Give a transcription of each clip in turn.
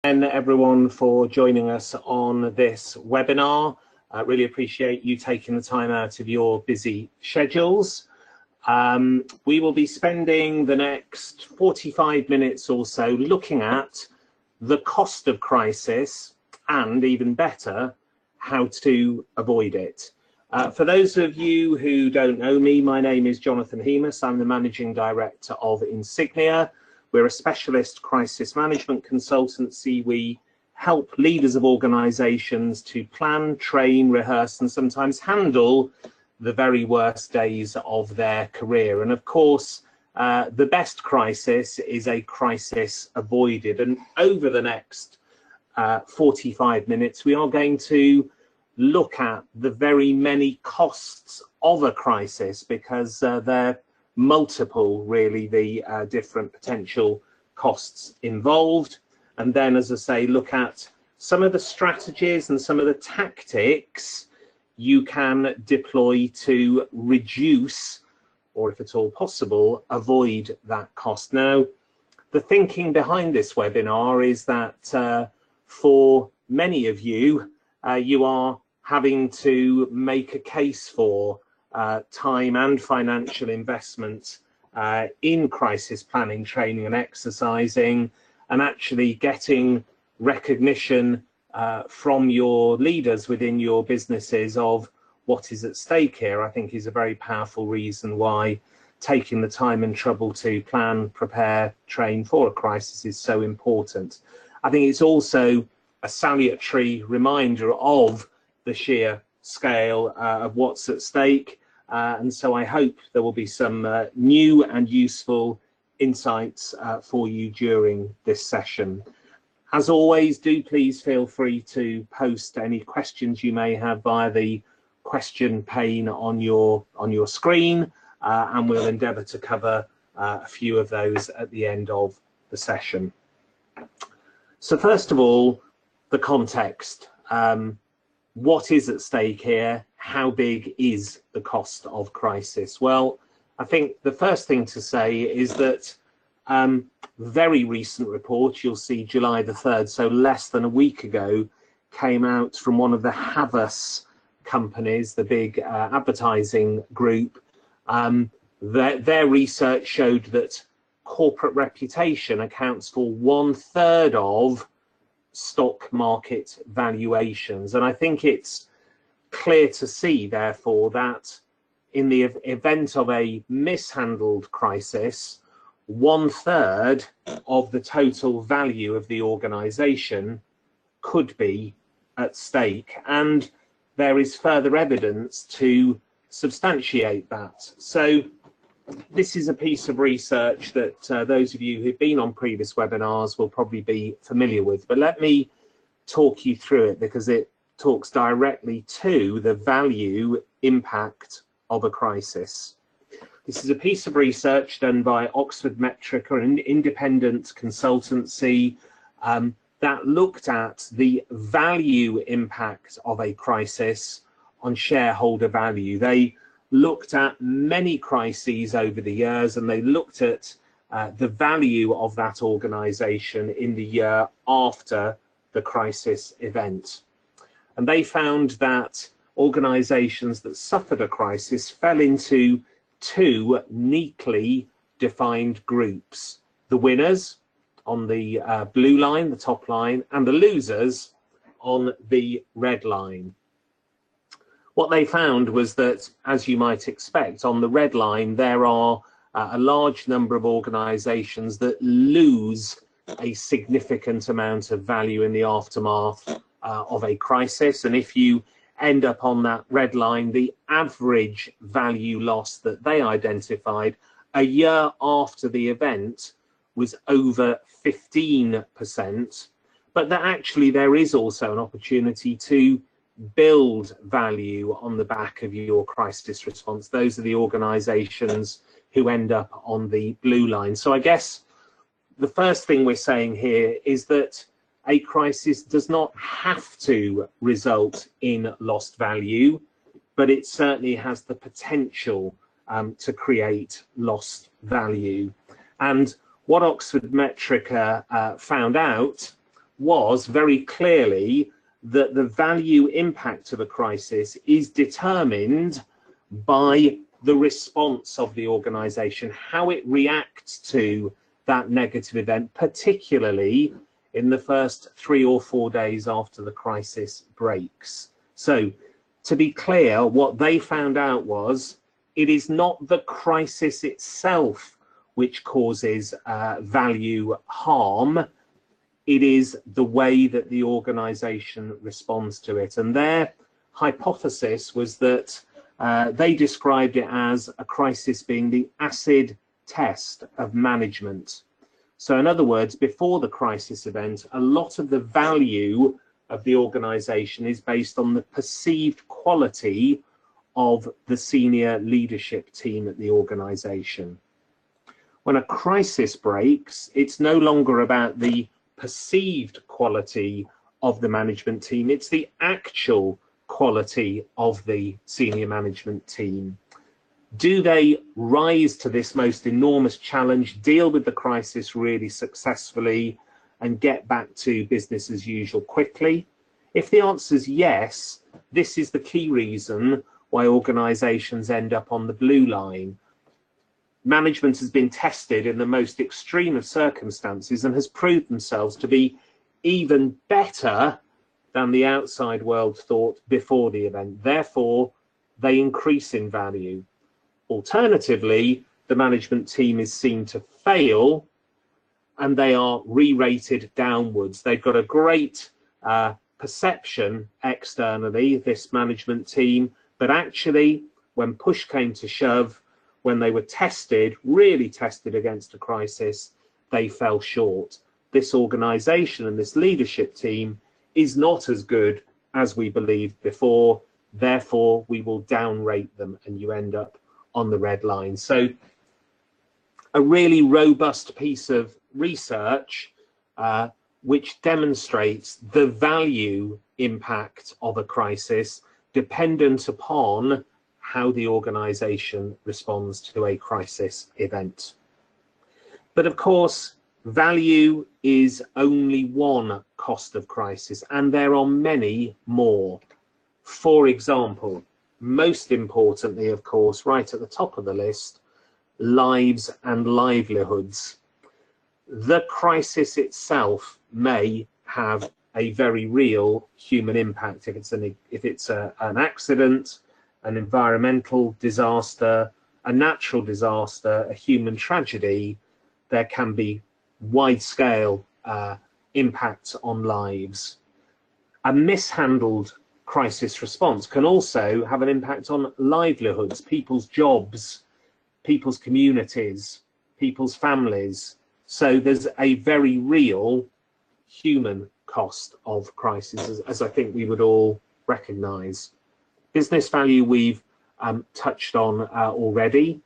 And everyone for joining us on this webinar. I really appreciate you taking the time out of your busy schedules. We will be spending the next 45 minutes or so looking at the cost of crisis and, even better, how to avoid it. For those of you who don't know me, my name is Jonathan Hemus. I'm the Managing Director of Insignia. We're a specialist crisis management consultancy. We help leaders of organisations to plan, train, rehearse and sometimes handle the very worst days of their career. And of course, the best crisis is a crisis avoided. And over the next 45 minutes, we are going to look at the very many costs of a crisis, because they're multiple, really, the different potential costs involved. And then, as I say, look at some of the strategies and some of the tactics you can deploy to reduce, or if at all possible, avoid that cost. Now, the thinking behind this webinar is that for many of you, you are having to make a case for time and financial investment in crisis planning, training and exercising, and actually getting recognition from your leaders within your businesses of what is at stake here. I think is a very powerful reason why taking the time and trouble to plan, prepare, train for a crisis is so important. I think it's also a salutary reminder of the sheer scale of what's at stake. And so I hope there will be some new and useful insights for you during this session. As always, do please feel free to post any questions you may have via the question pane on your screen, and we'll endeavour to cover a few of those at the end of the session. So first of all, the context. What is at stake here? How big is the cost of crisis? Well, I think the first thing to say is that very recent report, you'll see July the 3rd, so less than a week ago, came out from one of the Hemus companies, the big advertising group. Their research showed that corporate reputation accounts for 1/3 of stock market valuations. And I think it's clear to see, therefore, that in the event of a mishandled crisis, 1/3 of the total value of the organization could be at stake. And there is further evidence to substantiate that. So this is a piece of research that those of you who've been on previous webinars will probably be familiar with. But let me talk you through it, because it talks directly to the value impact of a crisis. This is a piece of research done by Oxford Metrica, an independent consultancy that looked at the value impact of a crisis on shareholder value. They looked at many crises over the years, and they looked at the value of that organization in the year after the crisis event. And they found that organizations that suffered a crisis fell into two neatly defined groups: the winners on the blue line, the top line, and the losers on the red line. What they found was that, as you might expect, on the red line, there are a large number of organizations that lose a significant amount of value in the aftermath of a crisis. And if you end up on that red line, the average value loss that they identified a year after the event was over 15%. But that actually there is also an opportunity to build value on the back of your crisis response. Those are the organizations who end up on the blue line. So I guess the first thing we're saying here is that a crisis does not have to result in lost value, but it certainly has the potential to create lost value. And what Oxford Metrica found out was very clearly that the value impact of a crisis is determined by the response of the organization, how it reacts to that negative event, particularly in the first 3 or 4 days after the crisis breaks. So, to be clear, what they found out was it is not the crisis itself which causes value harm, it is the way that the organization responds to it. And their hypothesis was that they described it as a crisis being the acid test of management. So in other words, before the crisis event, a lot of the value of the organization is based on the perceived quality of the senior leadership team at the organization. When a crisis breaks, it's no longer about the perceived quality of the management team, it's the actual quality of the senior management team. Do they rise to this most enormous challenge, deal with the crisis really successfully, and get back to business as usual quickly? If the answer is yes, this is the key reason why organizations end up on the blue line. Management has been tested in the most extreme of circumstances and has proved themselves to be even better than the outside world thought before the event. Therefore, they increase in value. Alternatively, the management team is seen to fail and they are re-rated downwards. They've got a great perception externally, this management team, but actually, when push came to shove, when they were tested, really tested against a crisis, they fell short. This organization and this leadership team is not as good as we believed before. Therefore, we will downrate them and you end up on the red line. So a really robust piece of research which demonstrates the value impact of a crisis dependent upon how the organization responds to a crisis event. But of course, value is only one cost of crisis, and there are many more. For example, most importantly, of course, right at the top of the list, lives and livelihoods. The crisis itself may have a very real human impact. If it's an accident, an environmental disaster, a natural disaster, a human tragedy, there can be wide-scale impacts on lives. A mishandled crisis response can also have an impact on livelihoods, people's jobs, people's communities, people's families. So there's a very real human cost of crisis, as I think we would all recognize. Business value we've touched on already.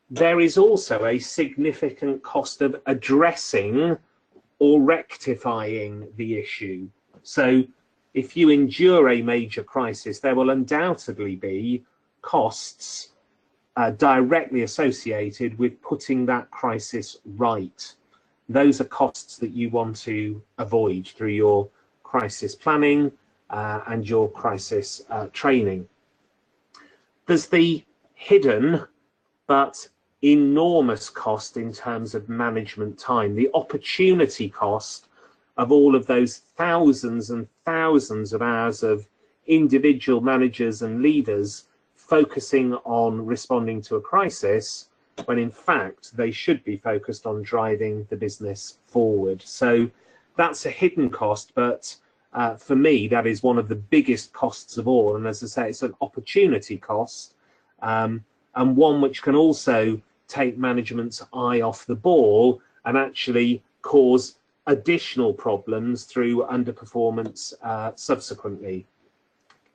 There is also a significant cost of addressing or rectifying the issue. So if you endure a major crisis, there will undoubtedly be costs directly associated with putting that crisis right. Those are costs that you want to avoid through your crisis planning and your crisis training. There's the hidden but enormous cost in terms of management time, the opportunity cost of all of those thousands and thousands of hours of individual managers and leaders focusing on responding to a crisis, when in fact they should be focused on driving the business forward. So that's a hidden cost, but for me, that is one of the biggest costs of all. And as I say, it's an opportunity cost, and one which can also take management's eye off the ball and actually cause additional problems through underperformance subsequently.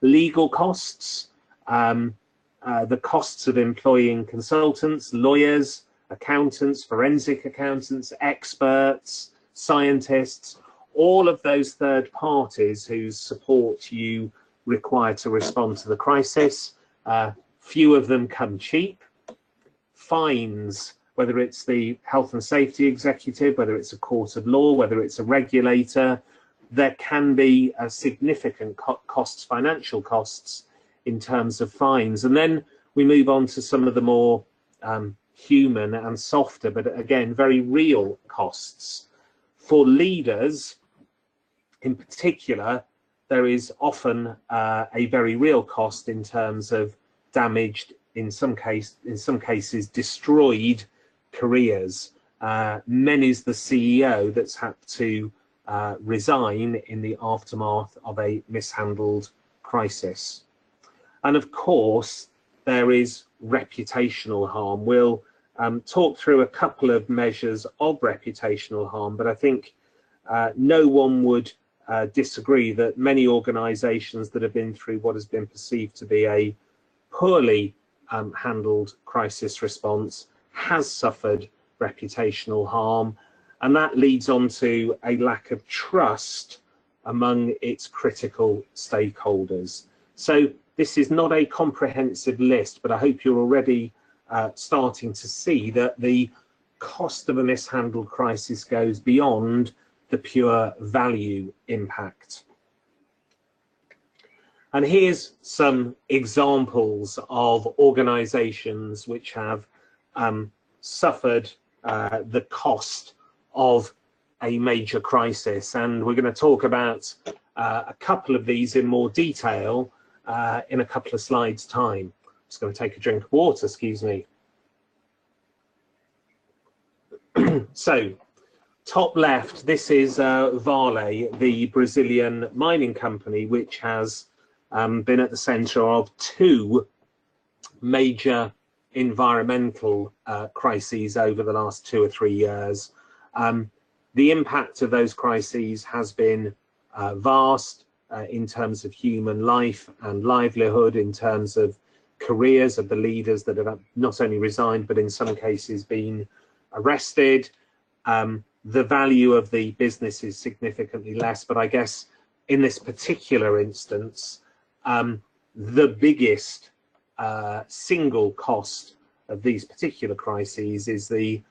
Legal costs, the costs of employing consultants, lawyers, accountants, forensic accountants, experts, scientists, all of those third parties whose support you require to respond to the crisis. Few of them come cheap. Fines, whether it's the health and safety executive, whether it's a court of law, whether it's a regulator, there can be a significant costs, financial costs, in terms of fines. And then we move on to some of the more human and softer, but again, very real costs. For leaders in particular, there is often a very real cost in terms of damaged, in some cases destroyed careers. Many's the CEO that's had to resign in the aftermath of a mishandled crisis. And of course, there is reputational harm. We'll talk through a couple of measures of reputational harm, but I think no one would disagree that many organisations that have been through what has been perceived to be a poorly handled crisis response has suffered reputational harm, and that leads on to a lack of trust among its critical stakeholders. So this is not a comprehensive list, but I hope you're already starting to see that the cost of a mishandled crisis goes beyond the pure value impact. And here's some examples of organisations which have suffered the cost of a major crisis, and we're going to talk about a couple of these in more detail in a couple of slides' time. I'm just going to take a drink of water, excuse me. So, top left, this is Vale, the Brazilian mining company, which has been at the centre of two major environmental crises over the last 2 or 3 years. The impact of those crises has been vast in terms of human life and livelihood, in terms of careers of the leaders that have not only resigned, but in some cases been arrested. The value of the business is significantly less, but I guess in this particular instance, the biggest single cost of these particular crises is the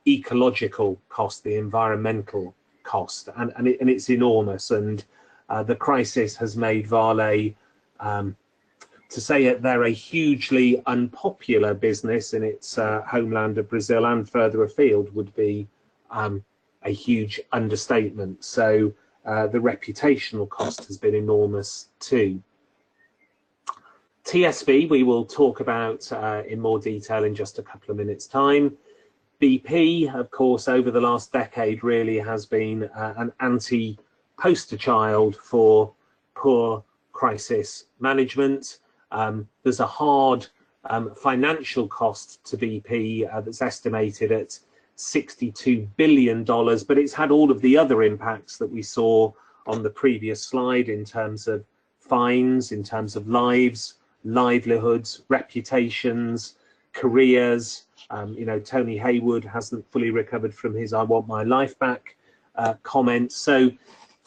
ecological cost, the environmental cost, and it's enormous. And the crisis has made Vale, to say it, they're a hugely unpopular business in its homeland of Brazil and further afield would be a huge understatement. So the reputational cost has been enormous too. TSB we will talk about in more detail in just a couple of minutes' time. BP, of course, over the last decade really has been an anti-poster child for poor crisis management. There's a hard financial cost to BP that's estimated at $62 billion, but it's had all of the other impacts that we saw on the previous slide in terms of fines, in terms of lives, livelihoods, reputations, careers. You know, Tony Hayward hasn't fully recovered from his "I want my life back" comment. So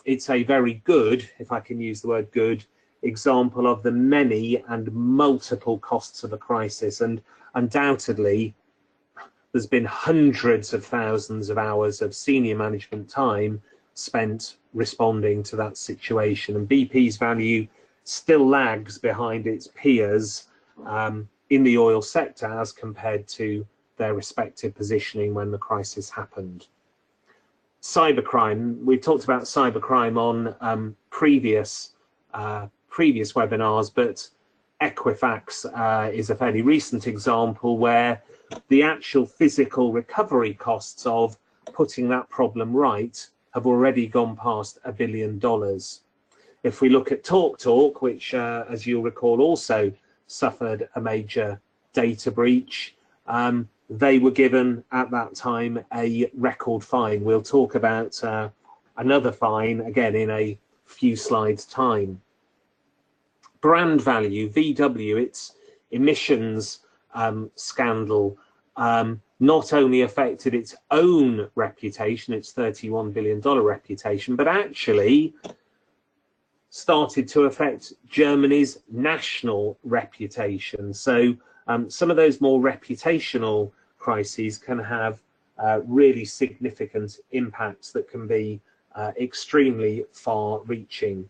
it's a very good, if I can use the word good, example of the many and multiple costs of a crisis. And undoubtedly, there's been hundreds of thousands of hours of senior management time spent responding to that situation. And BP's value still lags behind its peers in the oil sector as compared to their respective positioning when the crisis happened. Cybercrime, we've talked about cybercrime on previous webinars, but Equifax is a fairly recent example where the actual physical recovery costs of putting that problem right have already gone past $1 billion. If we look at TalkTalk, which, as you'll recall, also suffered a major data breach, they were given at that time a record fine. We'll talk about another fine again in a few slides' time. Brand value, VW, its emissions scandal not only affected its own reputation, its $31 billion reputation, but actually started to affect Germany's national reputation. So some of those more reputational crises can have really significant impacts that can be extremely far-reaching.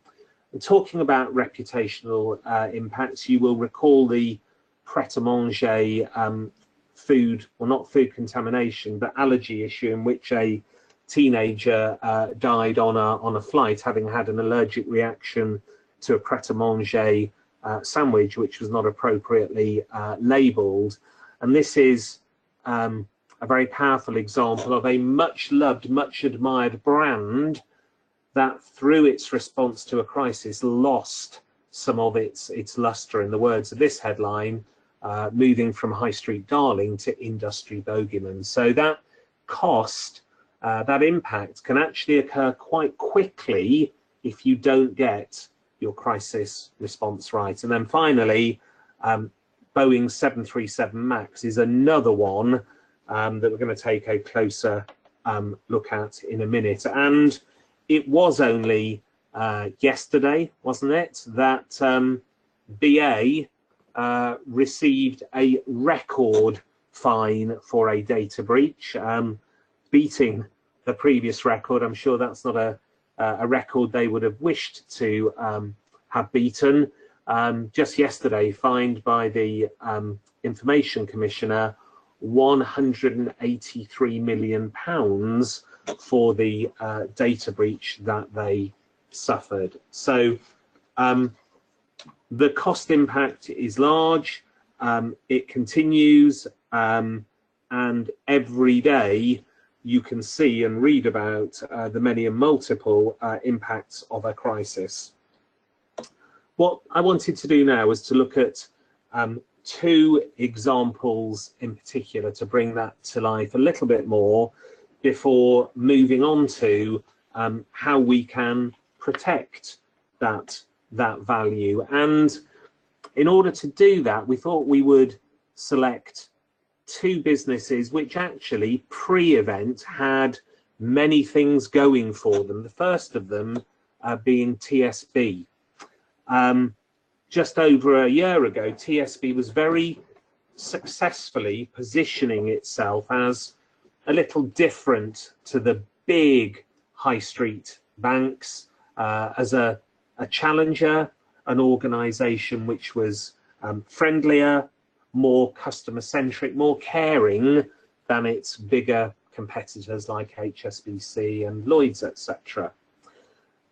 And talking about reputational impacts, you will recall the pret-a-manger food, well, not food contamination, but allergy issue in which a teenager died on a flight having had an allergic reaction to a pret-a-manger sandwich which was not appropriately labelled. And this is a very powerful example of a much loved, much admired brand that through its response to a crisis lost some of its lustre, in the words of this headline, moving from high street darling to industry bogeyman. So that cost, that impact can actually occur quite quickly if you don't get your crisis response right. And then finally, Boeing 737 MAX is another one that we're going to take a closer look at in a minute. And it was only yesterday, wasn't it, that BA received a record fine for a data breach, beating the previous record. I'm sure that's not a record they would have wished to have beaten. Just yesterday, fined by the Information Commissioner £183 million for the data breach that they suffered. So the cost impact is large, it continues, and every day you can see and read about the many and multiple impacts of a crisis. What I wanted to do now is to look at two examples in particular to bring that to life a little bit more before moving on to how we can protect that value. And in order to do that, we thought we would select two businesses which actually pre-event had many things going for them. The first of them being TSB. Just over a year ago, TSB was very successfully positioning itself as a little different to the big high street banks, as a challenger, an organization which was friendlier, more customer-centric, more caring than its bigger competitors like HSBC and Lloyds, etc.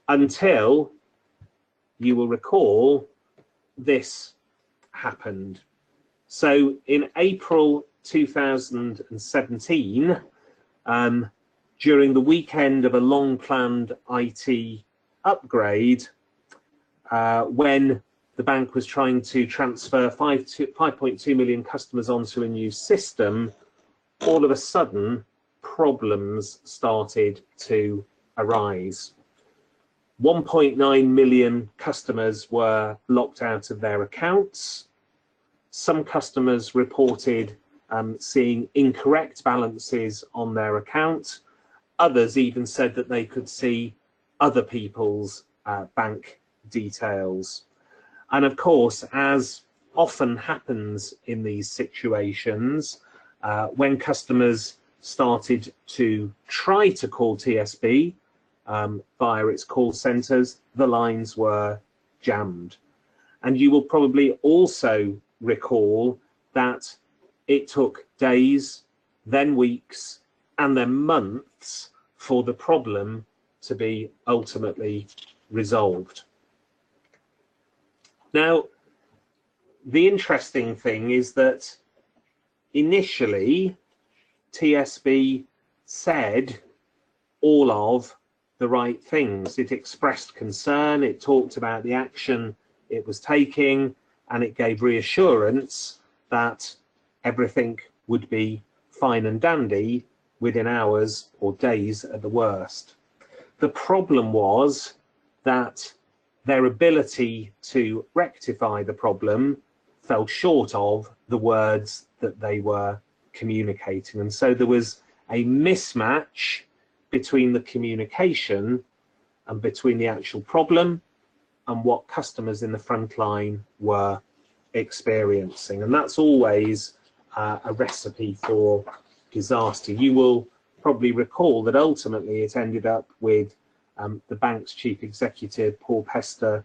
Until, you will recall, this happened. So in April 2017, during the weekend of a long-planned IT upgrade, when the bank was trying to transfer 5.2 million customers onto a new system, all of a sudden problems started to arise. 1.9 million customers were locked out of their accounts. Some customers reported seeing incorrect balances on their account. Others even said that they could see other people's bank details. And of course, as often happens in these situations, when customers started to try to call TSB via its call centres, the lines were jammed. And you will probably also recall that it took days, then weeks, and then months for the problem to be ultimately resolved. Now, the interesting thing is that initially TSB said all of the right things. It expressed concern, it talked about the action it was taking, and it gave reassurance that everything would be fine and dandy within hours or days at the worst. The problem was that their ability to rectify the problem fell short of the words that they were communicating. And so there was a mismatch between the communication and between the actual problem and what customers in the front line were experiencing. And that's always a recipe for disaster. You will probably recall that ultimately it ended up with the bank's chief executive, Paul Pester,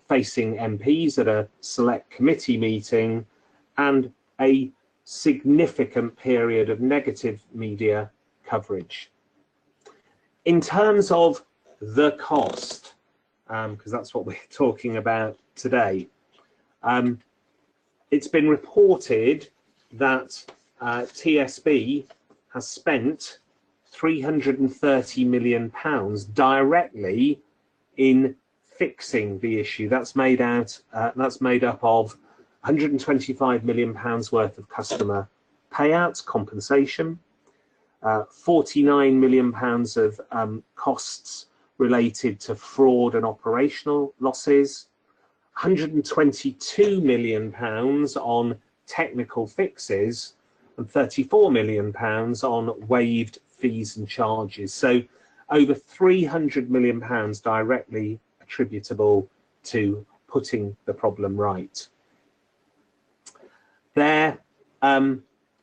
facing MPs at a select committee meeting, and a significant period of negative media coverage. In terms of the cost, because that's what we're talking about today, it's been reported that TSB has spent £330 million directly in fixing the issue. That's made up of £125 million worth of customer payouts, compensation, £49 million of costs related to fraud and operational losses, £122 million on technical fixes, and £34 million on waived fees and charges. So over £300 million directly attributable to putting the problem right. Their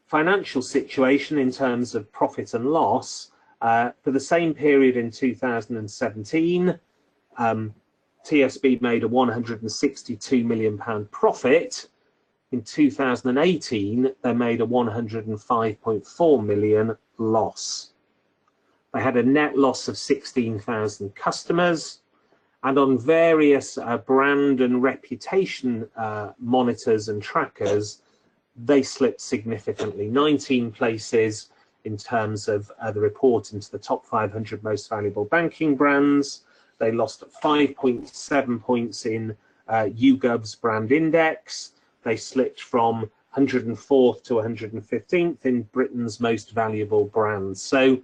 financial situation in terms of profit and loss for the same period in 2017, TSB made a £162 million profit. In 2018, they made a £105.4 million loss. They had a net loss of 16,000 customers, and on various brand and reputation monitors and trackers, they slipped significantly, 19 places in terms of the report into the top 500 most valuable banking brands. They lost 5.7 points in YouGov's brand index. They slipped from 104th to 115th in Britain's most valuable brands. So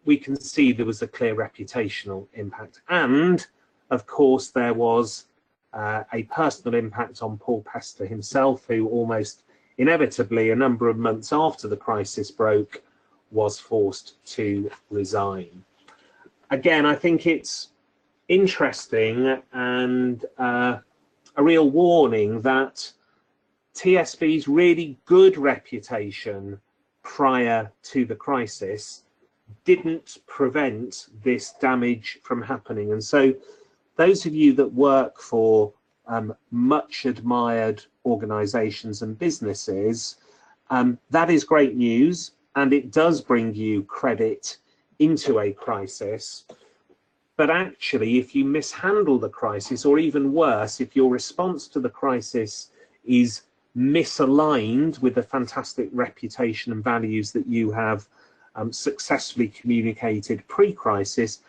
we can see there was a clear reputational impact. And of course, there was a personal impact on Paul Pester himself, who almost inevitably, a number of months after the crisis broke, was forced to resign. Again, I think it's interesting and a real warning that TSB's really good reputation prior to the crisis didn't prevent this damage from happening. And so those of you that work for much admired organizations and businesses, that is great news, and it does bring you credit into a crisis. But actually, if you mishandle the crisis, or even worse, if your response to the crisis is misaligned with the fantastic reputation and values that you have successfully communicated pre-crisis,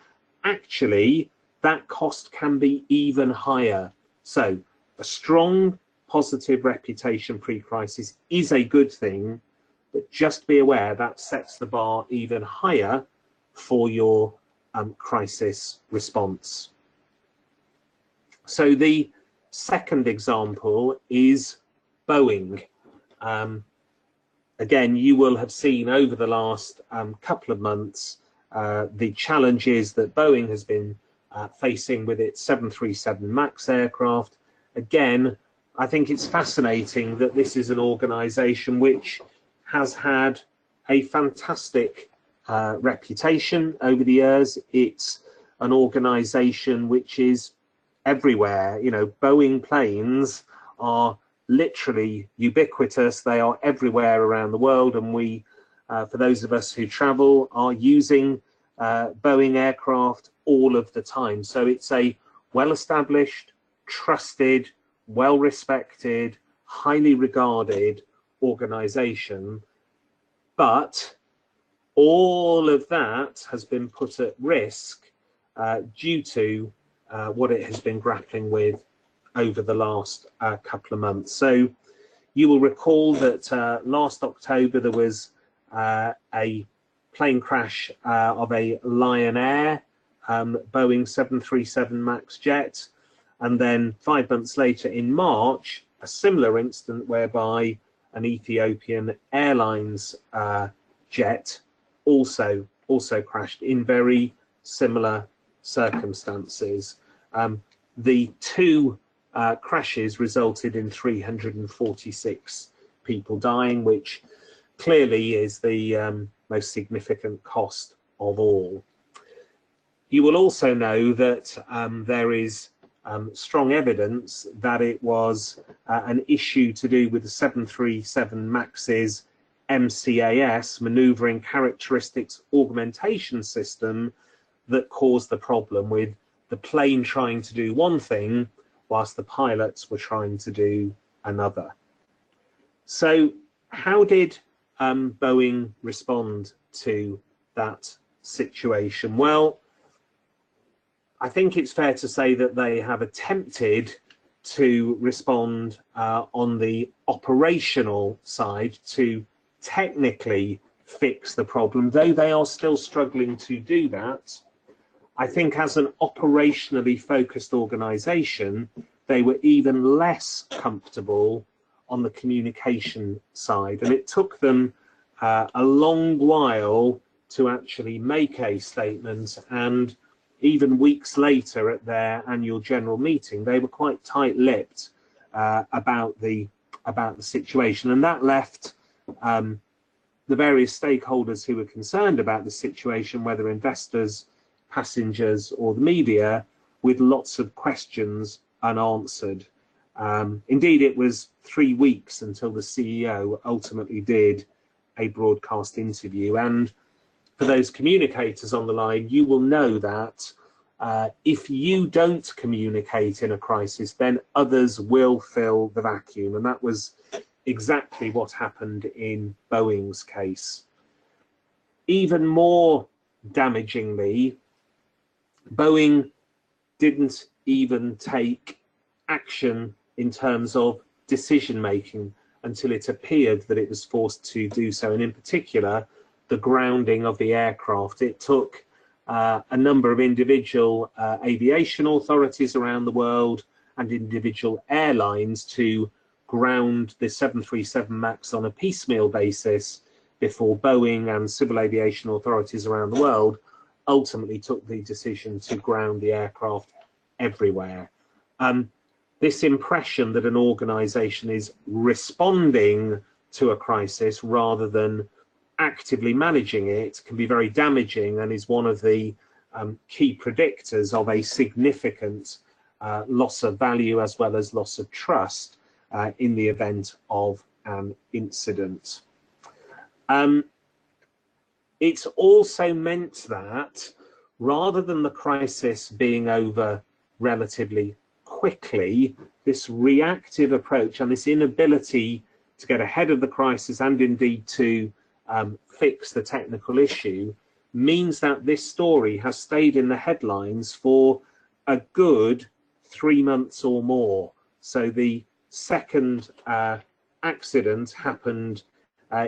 actually that cost can be even higher. So a strong positive reputation pre-crisis is a good thing, but just be aware that sets the bar even higher for your crisis response. So the second example is Boeing. Again, you will have seen over the last couple of months the challenges that Boeing has been facing with its 737 MAX aircraft. Again, I think it's fascinating that this is an organization which has had a fantastic reputation over the years. It's an organization which is everywhere. You know, Boeing planes are literally ubiquitous. They are everywhere around the world, and we, for those of us who travel, are using Boeing aircraft all of the time. So it's a well-established, trusted, well-respected, highly regarded organization. But all of that has been put at risk due to what it has been grappling with over the last couple of months. So you will recall that last October there was a plane crash of a Lion Air Boeing 737 MAX jet, and then 5 months later in March, a similar incident whereby an Ethiopian Airlines jet also crashed in very similar circumstances. The two crashes resulted in 346 people dying, which clearly is the most significant cost of all. You will also know that there is strong evidence that it was an issue to do with the 737 MAX's MCAS, Maneuvering Characteristics Augmentation System, that caused the problem, with the plane trying to do one thing whilst the pilots were trying to do another. So how did Boeing respond to that situation? Well, I think it's fair to say that they have attempted to respond on the operational side to technically fix the problem, though they are still struggling to do that. I think as an operationally focused organization, they were even less comfortable on the communication side, and it took them a long while to actually make a statement. And even weeks later at their annual general meeting, they were quite tight-lipped about the situation, and that left the various stakeholders who were concerned about the situation, whether investors, passengers or the media, with lots of questions unanswered. Indeed, it was 3 weeks until the CEO ultimately did a broadcast interview. And for those communicators on the line, you will know that if you don't communicate in a crisis, then others will fill the vacuum. And that was exactly what happened in Boeing's case. Even more damagingly, Boeing didn't even take action in terms of decision making until it appeared that it was forced to do so, and in particular the grounding of the aircraft. It took a number of individual aviation authorities around the world and individual airlines to ground the 737 MAX on a piecemeal basis before Boeing and civil aviation authorities around the world ultimately took the decision to ground the aircraft everywhere. This impression that an organization is responding to a crisis rather than actively managing it can be very damaging, and is one of the key predictors of a significant loss of value as well as loss of trust in the event of an incident. It's also meant that rather than the crisis being over relatively quickly, this reactive approach and this inability to get ahead of the crisis and indeed to fix the technical issue means that this story has stayed in the headlines for a good 3 months or more. So the second accident happened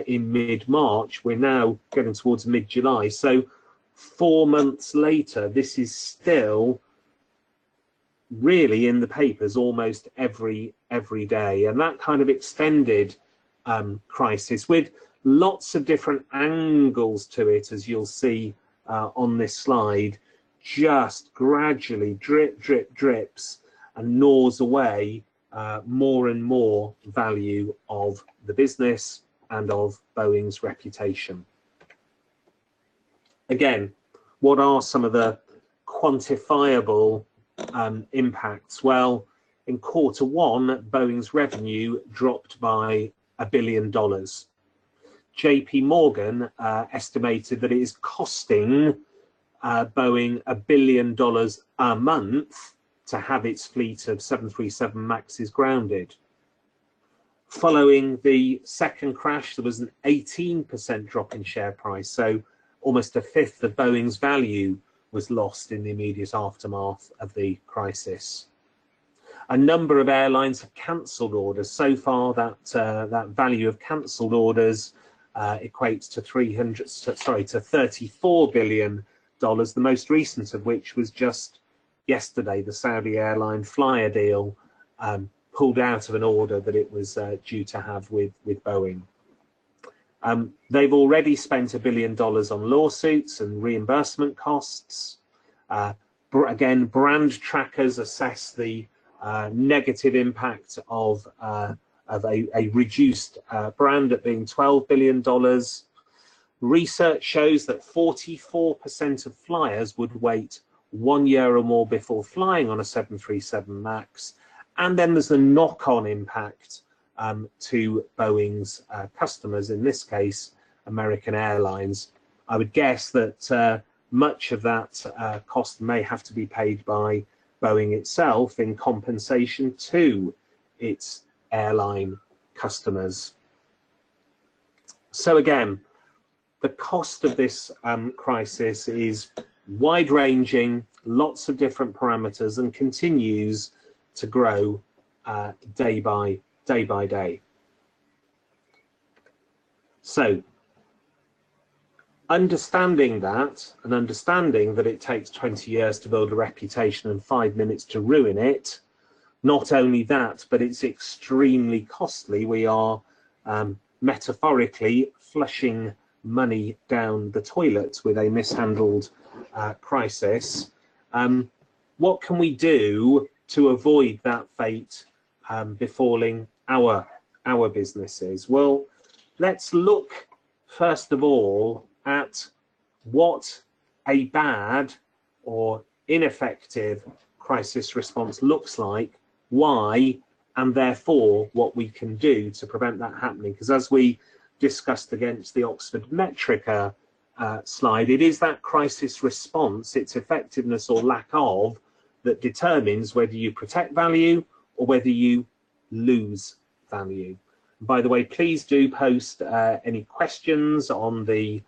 in mid-March. We're now getting towards mid-July. So 4 months later, this is still really in the papers almost every day. And that kind of extended crisis, with lots of different angles to it, as you'll see on this slide, just gradually drips and gnaws away more and more value of the business and of Boeing's reputation. Again, what are some of the quantifiable impacts? Well, in Q1, Boeing's revenue dropped by $1 billion. JP Morgan estimated that it is costing Boeing $1 billion a month to have its fleet of 737 MAXs grounded. Following the second crash, there was an 18% drop in share price, so almost a fifth of Boeing's value was lost in the immediate aftermath of the crisis. A number of airlines have cancelled orders. So far, that value of cancelled orders equates to $34 billion. The most recent of which was just yesterday. The Saudi airline Flyer deal pulled out of an order that it was due to have with Boeing. They've already spent $1 billion on lawsuits and reimbursement costs. Again, brand trackers assess the negative impact of a reduced brand at being $12 billion. Research shows that 44% of flyers would wait 1 year or more before flying on a 737 MAX, and then there's the knock-on impact to Boeing's customers, in this case American Airlines. I would guess that much of that cost may have to be paid by Boeing itself in compensation to its airline customers. So again, the cost of this crisis is wide-ranging, lots of different parameters, and continues to grow day by day. So understanding that, and understanding that it takes 20 years to build a reputation and 5 minutes to ruin it, not only that, but it's extremely costly. We are metaphorically flushing money down the toilet with a mishandled crisis. What can we do to avoid that fate befalling our businesses? Well, let's look first of all at what a bad or ineffective crisis response looks like, why, and therefore what we can do to prevent that happening. Because as we discussed against the Oxford Metrica slide, it is that crisis response, its effectiveness or lack of, that determines whether you protect value or whether you lose value. By the way, please do post any questions on the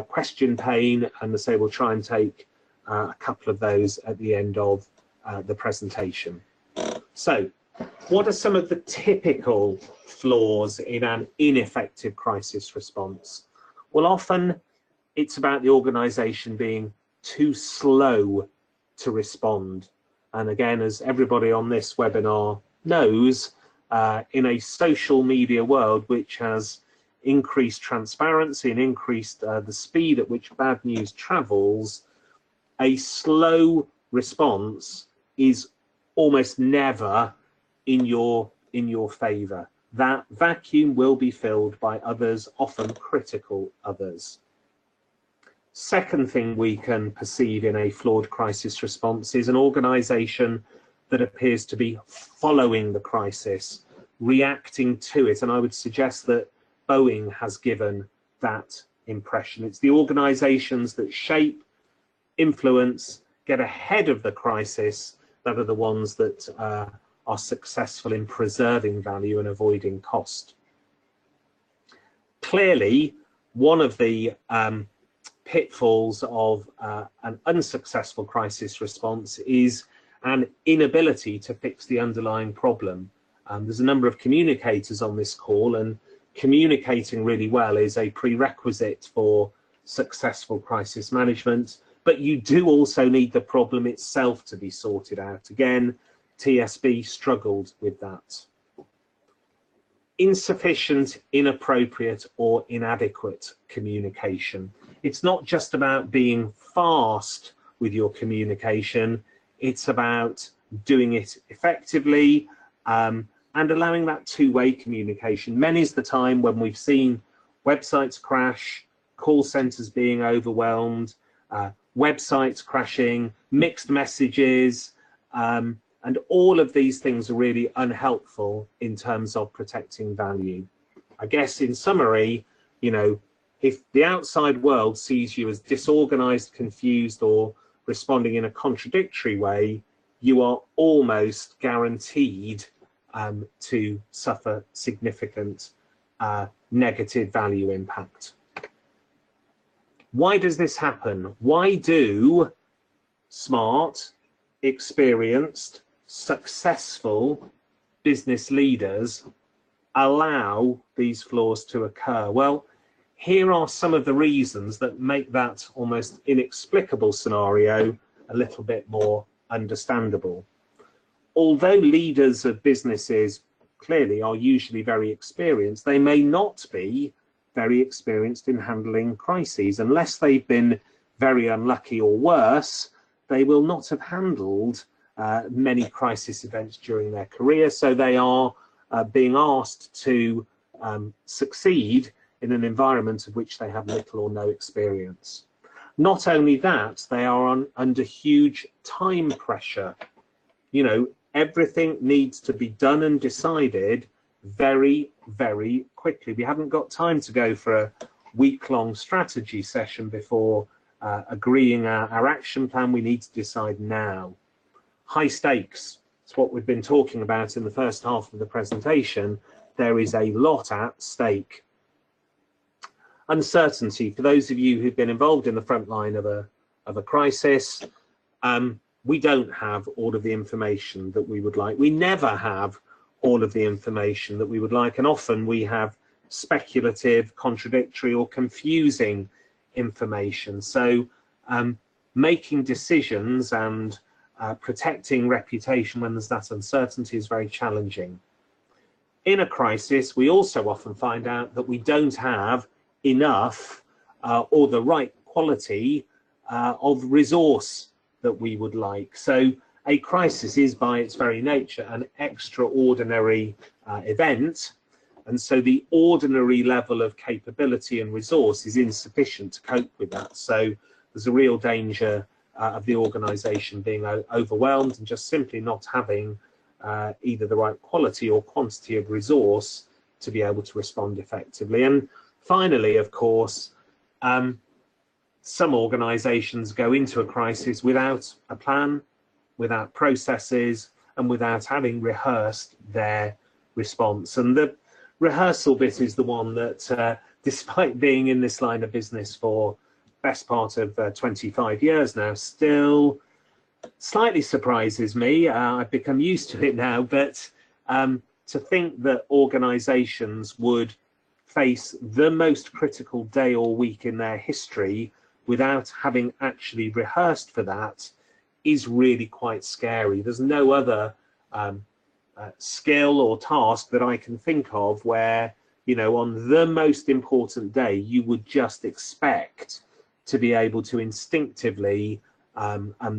question pane, and as I say, we'll try and take a couple of those at the end of the presentation. So, what are some of the typical flaws in an ineffective crisis response? Well, often it's about the organisation being too slow to respond. And again, as everybody on this webinar knows, in a social media world which has increased transparency and increased the speed at which bad news travels, a slow response is almost never in your favour. That vacuum will be filled by others, often critical others. Second thing we can perceive in a flawed crisis response is an organisation that appears to be following the crisis, reacting to it, and I would suggest that Boeing has given that impression. It's the organisations that shape, influence, get ahead of the crisis that are the ones that are successful in preserving value and avoiding cost. Clearly, one of the pitfalls of an unsuccessful crisis response is an inability to fix the underlying problem. There's a number of communicators on this call, and communicating really well is a prerequisite for successful crisis management, but you do also need the problem itself to be sorted out. Again, TSB struggled with that. Insufficient, inappropriate, or inadequate communication. It's not just about being fast with your communication, it's about doing it effectively, and allowing that two-way communication. Many's the time when we've seen websites crash, call centers being overwhelmed, websites crashing, mixed messages, and all of these things are really unhelpful in terms of protecting value. I guess in summary, you know, if the outside world sees you as disorganized, confused, or responding in a contradictory way, you are almost guaranteed to suffer significant negative value impact. Why does this happen? Why do smart, experienced, successful business leaders allow these flaws to occur? Well, here are some of the reasons that make that almost inexplicable scenario a little bit more understandable. Although leaders of businesses clearly are usually very experienced, they may not be very experienced in handling crises. Unless they've been very unlucky or worse, they will not have handled many crisis events during their career, so they are being asked to succeed in an environment of which they have little or no experience. Not only that, they are under huge time pressure. You know, everything needs to be done and decided very, very quickly. We haven't got time to go for a week-long strategy session before agreeing our action plan. We need to decide now. High stakes. It's what we've been talking about in the first half of the presentation. There is a lot at stake. Uncertainty. For those of you who've been involved in the front line of a crisis, we don't have all of the information that we would like. We never have all of the information that we would like, and often we have speculative, contradictory or confusing information. So making decisions and protecting reputation when there's that uncertainty is very challenging. In a crisis, we also often find out that we don't have enough or the right quality of resource that we would like. So a crisis is by its very nature an extraordinary event, and so the ordinary level of capability and resource is insufficient to cope with that. So there's a real danger of the organisation being overwhelmed and just simply not having either the right quality or quantity of resource to be able to respond effectively. And finally, of course, some organisations go into a crisis without a plan, without processes, and without having rehearsed their response. And the rehearsal bit is the one that, despite being in this line of business for best part of 25 years now, still slightly surprises me. I've become used to it now, but to think that organisations would face the most critical day or week in their history without having actually rehearsed for that is really quite scary. There's no other skill or task that I can think of where, you know, on the most important day, you would just expect to be able to instinctively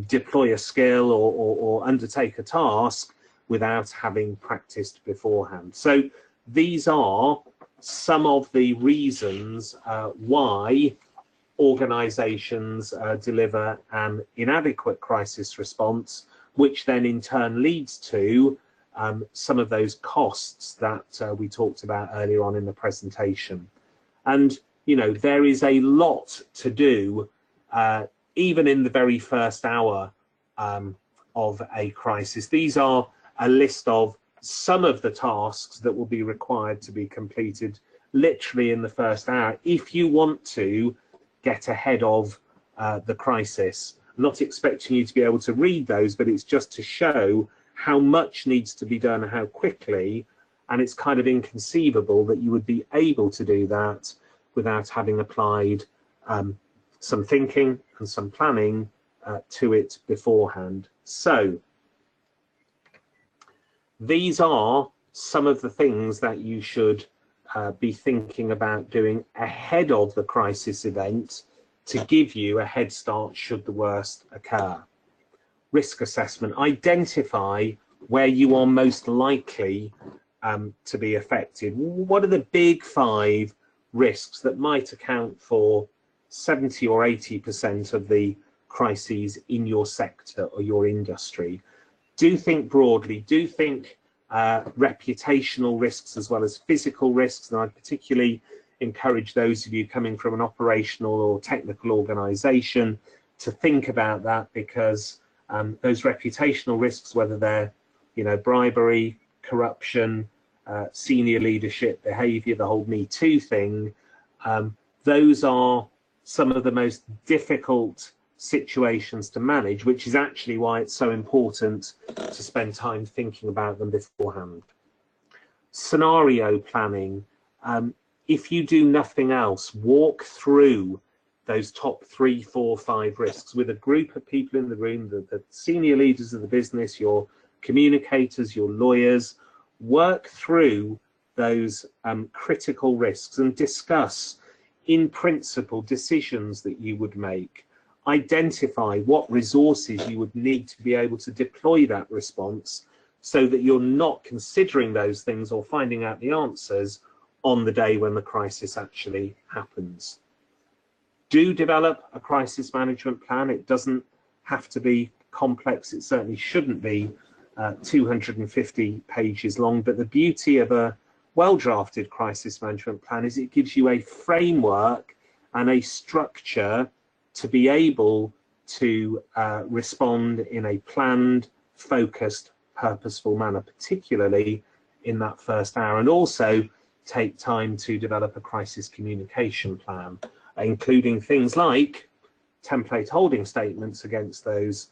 deploy a skill or undertake a task without having practiced beforehand. So these are some of the reasons why organizations deliver an inadequate crisis response, which then in turn leads to some of those costs that we talked about earlier on in the presentation. And, you know, there is a lot to do even in the very first hour of a crisis. These are a list of some of the tasks that will be required to be completed literally in the first hour if you want to get ahead of the crisis. I'm not expecting you to be able to read those, but it's just to show how much needs to be done and how quickly, and it's kind of inconceivable that you would be able to do that without having applied some thinking and some planning to it beforehand. So these are some of the things that you should be thinking about doing ahead of the crisis event to give you a head start should the worst occur. Risk assessment. Identify where you are most likely to be affected. What are the big 5 risks that might account for 70 or 80% of the crises in your sector or your industry? Do think broadly, do think reputational risks as well as physical risks, and I particularly encourage those of you coming from an operational or technical organisation to think about that, because those reputational risks, whether they're, you know, bribery, corruption, senior leadership behaviour, the whole Me Too thing, those are some of the most difficult situations to manage, which is actually why it's so important to spend time thinking about them beforehand. Scenario planning. If you do nothing else, walk through those top 3, 4, 5 risks with a group of people in the room, the senior leaders of the business, your communicators, your lawyers. Work through those critical risks and discuss in principle decisions that you would make. Identify what resources you would need to be able to deploy that response so that you're not considering those things or finding out the answers on the day when the crisis actually happens. do develop a crisis management plan. It doesn't have to be complex. It certainly shouldn't be 250 pages long. But the beauty of a well-drafted crisis management plan is it gives you a framework and a structure to be able to respond in a planned, focused, purposeful manner, particularly in that first hour, and also take time to develop a crisis communication plan, including things like template holding statements against those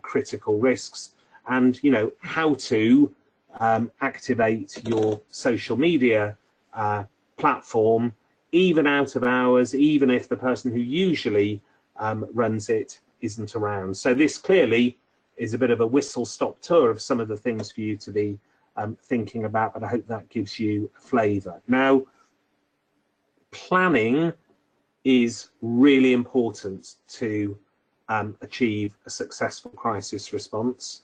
critical risks, and how to activate your social media platform even out of hours, even if the person who usually runs it isn't around. So this clearly is a bit of a whistle-stop tour of some of the things for you to be thinking about, but I hope that gives you a flavour. Now, planning is really important to achieve a successful crisis response.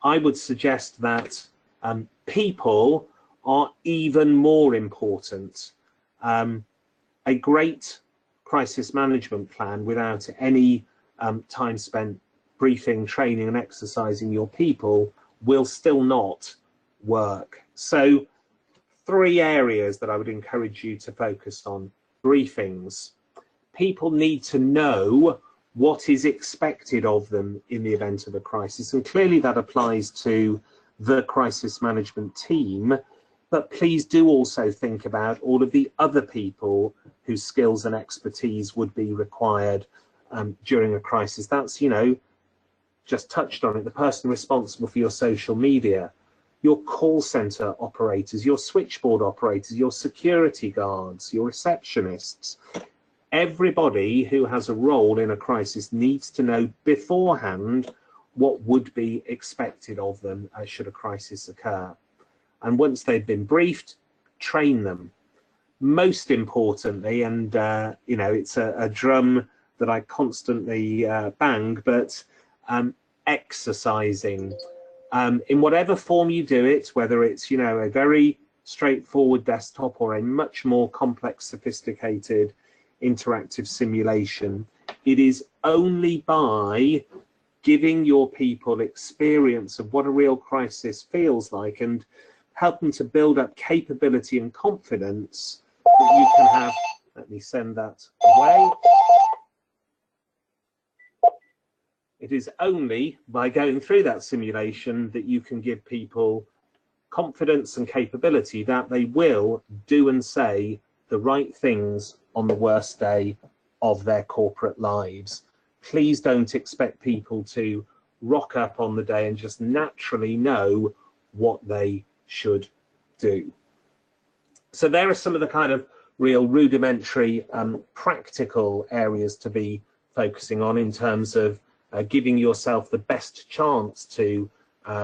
I would suggest that people are even more important. A great crisis management plan without any time spent briefing, training and exercising your people will still not work. So 3 areas that I would encourage you to focus on. Briefings. People need to know what is expected of them in the event of a crisis, and clearly that applies to the crisis management team, but please do also think about all of the other people whose skills and expertise would be required during a crisis. That's, just touched on it, the person responsible for your social media, your call center operators, your switchboard operators, your security guards, your receptionists. Everybody who has a role in a crisis needs to know beforehand what would be expected of them should a crisis occur. And once they've been briefed, train them. Most importantly, and it's a drum that I constantly bang, but exercising. In whatever form you do it, whether it's a very straightforward desktop or a much more complex, sophisticated interactive simulation, it is only by giving your people experience of what a real crisis feels like and help them to build up capability and confidence that you can have. Let me send that away. It is only by going through that simulation that you can give people confidence and capability that they will do and say the right things on the worst day of their corporate lives. Please don't expect people to rock up on the day and just naturally know what they should do. So there are some of the kind of real rudimentary practical areas to be focusing on in terms of giving yourself the best chance to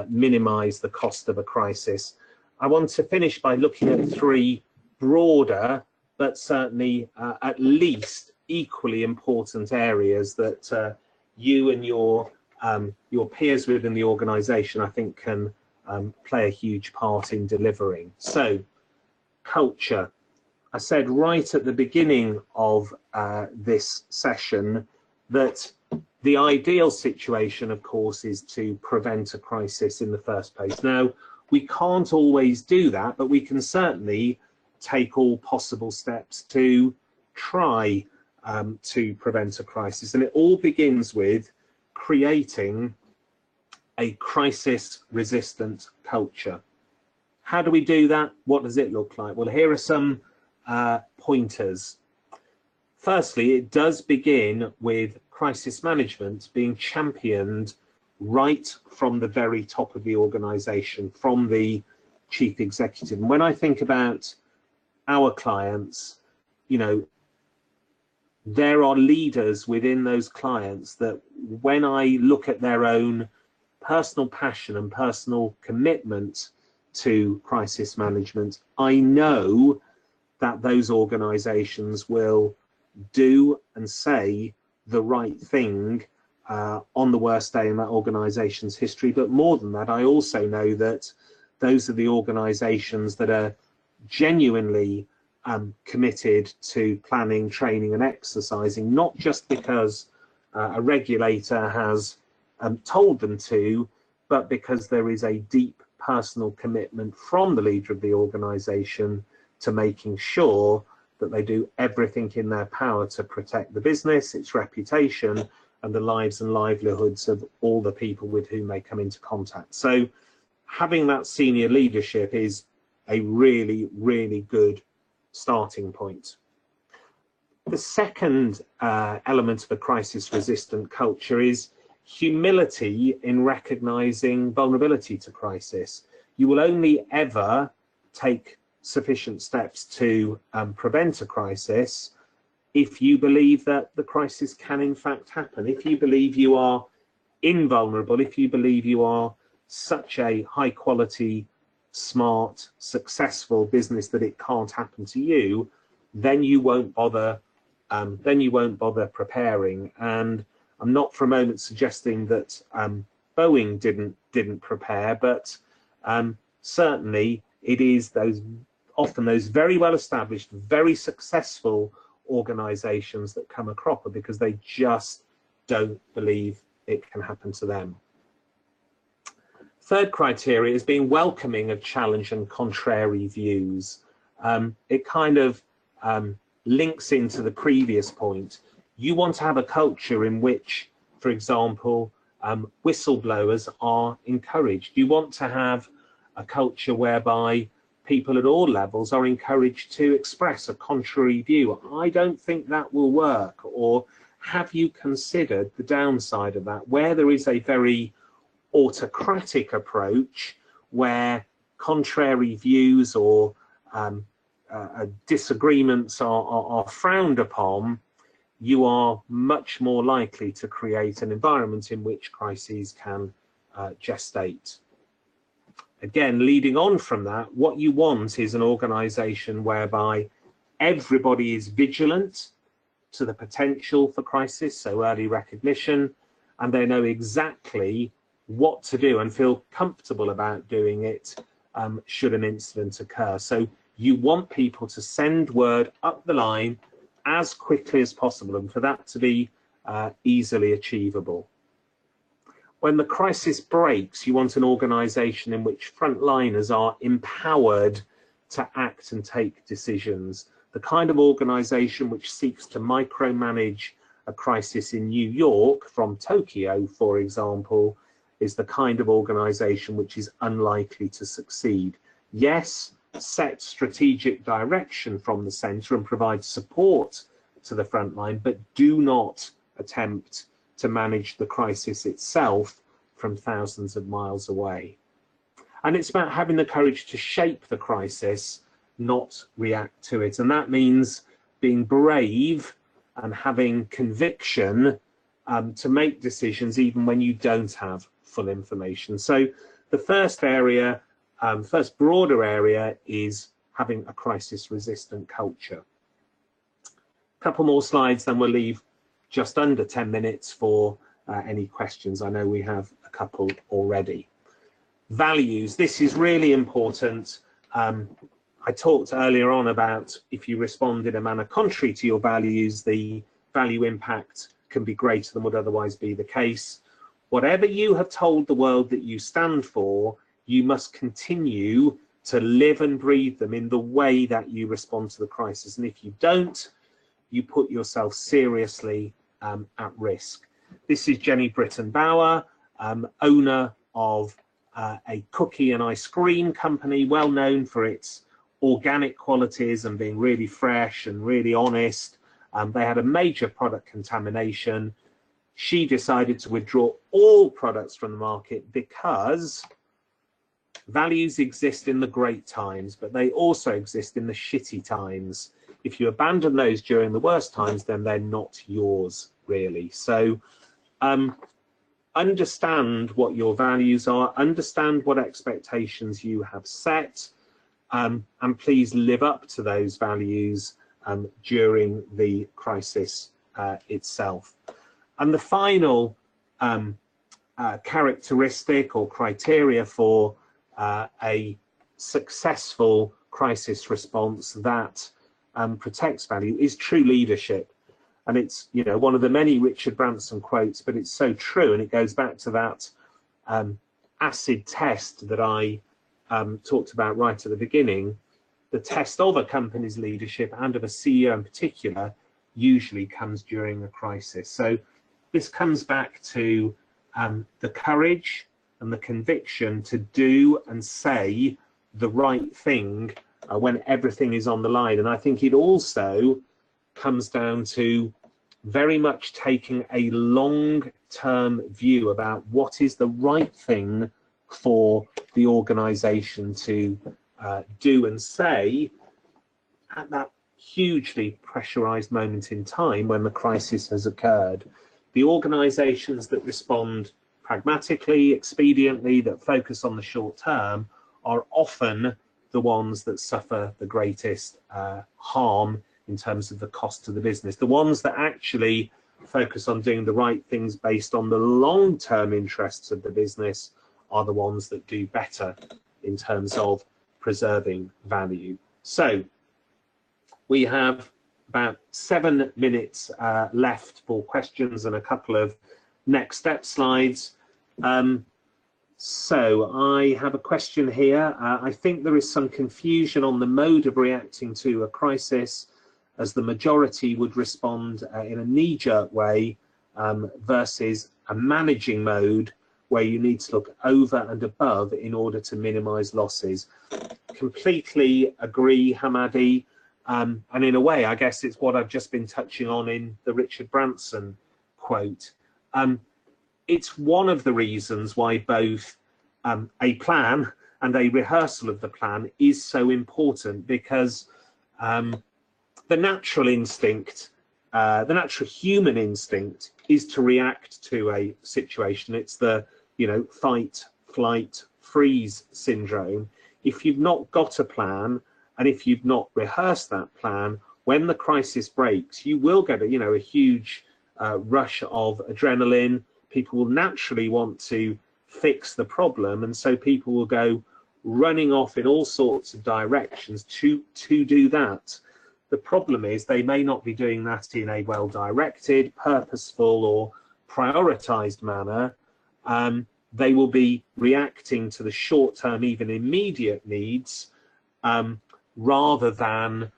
minimize the cost of a crisis. I want to finish by looking at 3 broader but certainly at least equally important areas that you and your peers within the organization, I think, can play a huge part in delivering. So, culture. I said right at the beginning of this session that the ideal situation, of course, is to prevent a crisis in the first place. Now, we can't always do that, but we can certainly take all possible steps to try to prevent a crisis. And it all begins with creating a crisis-resistant culture. How do we do that? What does it look like? Well, here are some pointers. Firstly, it does begin with crisis management being championed right from the very top of the organization, from the chief executive. And when I think about our clients, there are leaders within those clients that when I look at their own personal passion and personal commitment to crisis management, I know that those organizations will do and say the right thing on the worst day in that organization's history. But more than that, I also know that those are the organizations that are genuinely committed to planning, training and exercising, not just because a regulator has told them to, but because there is a deep personal commitment from the leader of the organisation to making sure that they do everything in their power to protect the business, its reputation, and the lives and livelihoods of all the people with whom they come into contact. So having that senior leadership is a really, really good starting point. The second element of a crisis-resistant culture is humility in recognizing vulnerability to crisis. You will only ever take sufficient steps to prevent a crisis if you believe that the crisis can in fact happen. If you believe you are invulnerable, if you believe you are such a high quality, smart, successful business that it can't happen to you, then you won't bother preparing. And I'm not for a moment suggesting that Boeing didn't prepare, but certainly it is often those very well established, very successful organizations that come a cropper because they just don't believe it can happen to them. Third criteria is being welcoming of challenge and contrary views. It kind of links into the previous point. You want to have a culture in which, for example, whistleblowers are encouraged. You want to have a culture whereby people at all levels are encouraged to express a contrary view. I don't think that will work. Or have you considered the downside of that, where there is a very autocratic approach where contrary views or disagreements are frowned upon? You are much more likely to create an environment in which crises can gestate. Again, leading on from that, what you want is an organization whereby everybody is vigilant to the potential for crisis, so early recognition, and they know exactly what to do and feel comfortable about doing it should an incident occur. So you want people to send word up the line as quickly as possible, and for that to be easily achievable. When the crisis breaks, you want an organisation in which frontliners are empowered to act and take decisions. The kind of organisation which seeks to micromanage a crisis in New York from Tokyo, for example, is the kind of organisation which is unlikely to succeed. Yes, set strategic direction from the centre and provide support to the front line, but do not attempt to manage the crisis itself from thousands of miles away. And it's about having the courage to shape the crisis, not react to it. And that means being brave and having conviction to make decisions even when you don't have full information. So the first area, first broader area, is having a crisis-resistant culture. A couple more slides, then we'll leave just under 10 minutes for any questions. I know we have a couple already. Values, this is really important. I talked earlier on about if you respond in a manner contrary to your values, the value impact can be greater than would otherwise be the case. Whatever you have told the world that you stand for, you must continue to live and breathe them in the way that you respond to the crisis. And if you don't, you put yourself seriously at risk. This is Jenny Britton-Bauer, owner of a cookie and ice cream company, well known for its organic qualities and being really fresh and really honest. They had a major product contamination. She decided to withdraw all products from the market because values exist in the great times, but they also exist in the shitty times. If you abandon those during the worst times, then they're not yours, really. So understand what your values are, understand what expectations you have set, and please live up to those values during the crisis itself. And the final characteristic or criteria for a successful crisis response that protects value is true leadership. And it's, you know, one of the many Richard Branson quotes, but it's so true, and it goes back to that acid test that I talked about right at the beginning. The test of a company's leadership, and of a CEO in particular, usually comes during a crisis. So this comes back to the courage and the conviction to do and say the right thing when everything is on the line. And I think it also comes down to very much taking a long-term view about what is the right thing for the organization to do and say at that hugely pressurized moment in time when the crisis has occurred. The organizations that respond pragmatically, expediently, that focus on the short term are often the ones that suffer the greatest harm in terms of the cost to the business. The ones that actually focus on doing the right things based on the long-term interests of the business are the ones that do better in terms of preserving value. So we have about 7 minutes left for questions and a couple of next step slides. So I have a question here. I think there is some confusion on the mode of reacting to a crisis, as the majority would respond in a knee-jerk way versus a managing mode where you need to look over and above in order to minimize losses. Completely agree, Hamadi. And in a way, I guess it's what I've just been touching on in the Richard Branson quote. It's one of the reasons why both a plan and a rehearsal of the plan is so important, because the natural instinct, the natural human instinct is to react to a situation. It's the, you know, fight, flight, freeze syndrome. If you've not got a plan, and if you've not rehearsed that plan, when the crisis breaks, you will get a, you know, a huge rush of adrenaline. People will naturally want to fix the problem, and so people will go running off in all sorts of directions to do that. The problem is they may not be doing that in a well-directed, purposeful, or prioritized manner. They will be reacting to the short-term, even immediate needs, rather than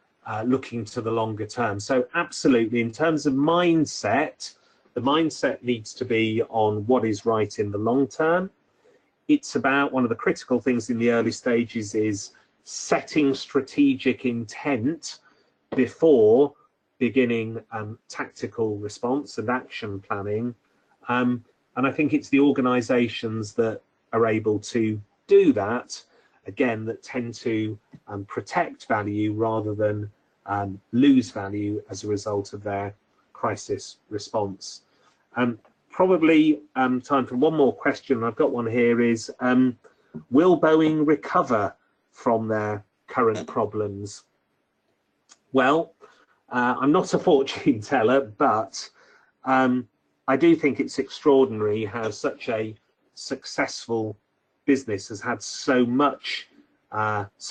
looking to the longer term. So absolutely, in terms of mindset, the mindset needs to be on what is right in the long term. It's about, one of the critical things in the early stages is setting strategic intent before beginning tactical response and action planning. And I think it's the organizations that are able to do that, again, that tend to protect value rather than lose value as a result of their crisis response. Probably time for one more question. I've got one here, is will Boeing recover from their current problems? Well, I'm not a fortune teller, but I do think it's extraordinary how such a successful business has had so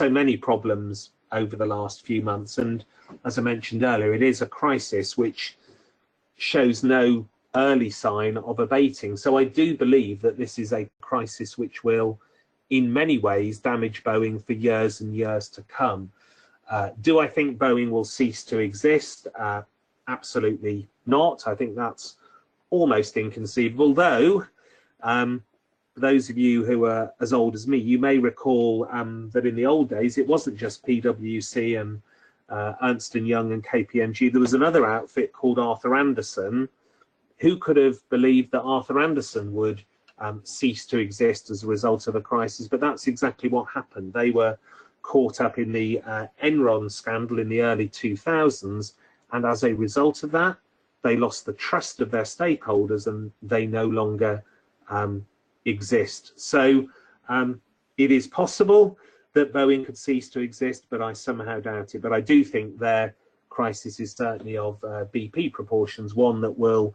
many problems over the last few months. And as I mentioned earlier, it is a crisis which shows no early sign of abating. So I do believe that this is a crisis which will, in many ways, damage Boeing for years and years to come. Do I think Boeing will cease to exist? Absolutely not. I think that's almost inconceivable, though. Those of you who are as old as me, you may recall that in the old days, it wasn't just PwC and Ernst & Young and KPMG. There was another outfit called Arthur Andersen. Who could have believed that Arthur Andersen would cease to exist as a result of a crisis? But that's exactly what happened. They were caught up in the Enron scandal in the early 2000s, and as a result of that, they lost the trust of their stakeholders, and they no longer exist. So it is possible that Boeing could cease to exist, but I somehow doubt it. But I do think their crisis is certainly of BP proportions, one that will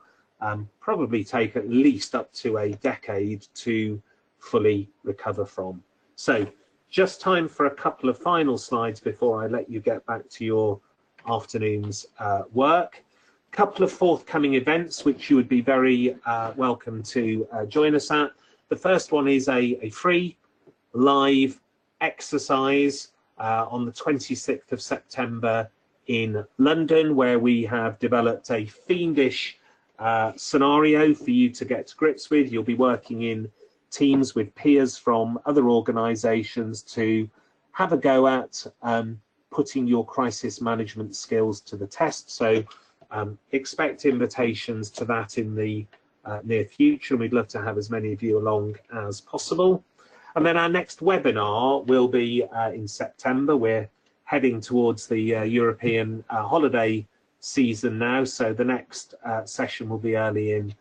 probably take at least up to a decade to fully recover from. So just time for a couple of final slides before I let you get back to your afternoon's work. A couple of forthcoming events which you would be very welcome to join us at. The first one is a free live exercise on the 26th of September in London, where we have developed a fiendish scenario for you to get to grips with. You'll be working in teams with peers from other organisations to have a go at putting your crisis management skills to the test. So expect invitations to that in the near future, and we'd love to have as many of you along as possible. And then our next webinar will be in September. We're heading towards the European holiday season now, so the next session will be early in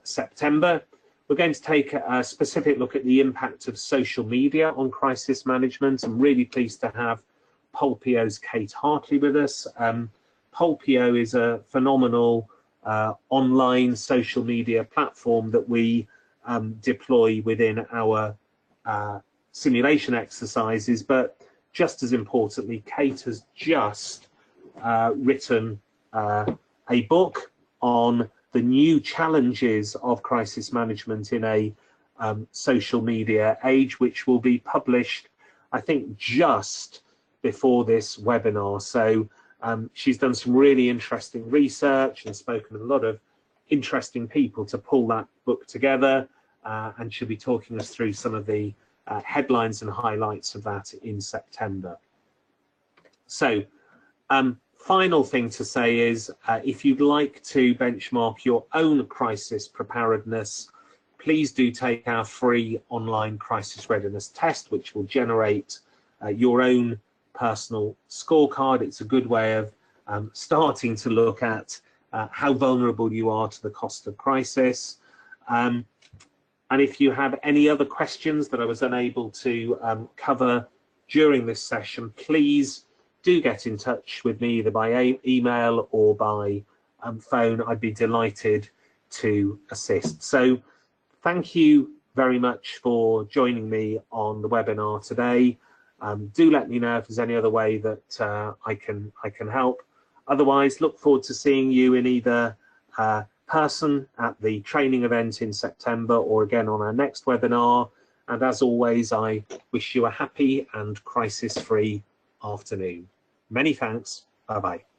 September. We're going to take a specific look at the impact of social media on crisis management. I'm really pleased to have Polpio's Kate Hartley with us. Polpio is a phenomenal online social media platform that we deploy within our simulation exercises, but just as importantly, Kate has just written a book on the new challenges of crisis management in a social media age, which will be published, I think, just before this webinar. So she's done some really interesting research and spoken with a lot of interesting people to pull that book together, and she'll be talking us through some of the headlines and highlights of that in September. So final thing to say is if you'd like to benchmark your own crisis preparedness, please do take our free online crisis readiness test, which will generate your own personal scorecard. It's a good way of starting to look at how vulnerable you are to the cost of crisis. And if you have any other questions that I was unable to cover during this session, please do get in touch with me either by email or by phone. I'd be delighted to assist. So thank you very much for joining me on the webinar today. Do let me know if there's any other way that I can help. Otherwise, look forward to seeing you in either person at the training event in September or again on our next webinar. And as always, I wish you a happy and crisis-free afternoon. Many thanks. Bye-bye.